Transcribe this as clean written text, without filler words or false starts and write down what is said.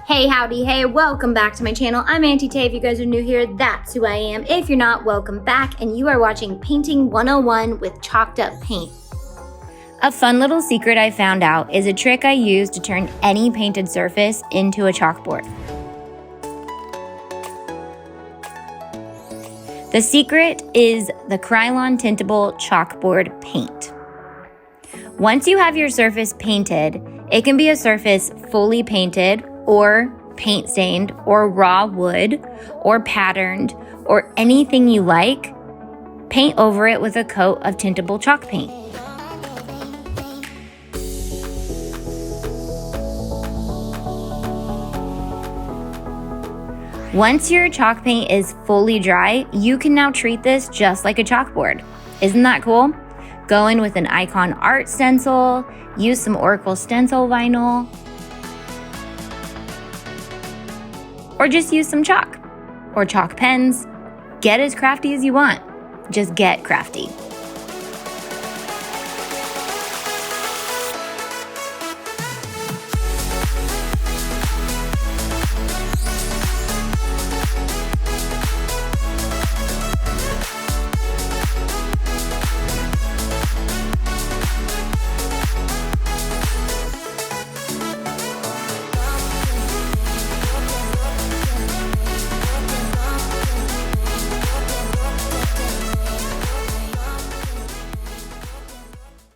Hey, howdy, hey, welcome back to my channel. I'm Auntie Tay. If you guys are new here, that's who I am. If you're not, welcome back, and you are watching Painting 101 with chalked up paint. A fun little secret I found out is a trick I use to turn any painted surface into a chalkboard. The secret is the Krylon Tintable Chalkboard Paint. Once you have your surface painted, it can be a surface fully painted or paint stained or raw wood or patterned or anything you like. Paint over it with a coat of tintable chalk paint. Once your chalk paint is fully dry, you can now treat this just like a chalkboard. Isn't that cool? Go in with an icon art stencil, use some Oracle stencil vinyl, or just use some chalk or chalk pens. Get as crafty as you want. Just get crafty.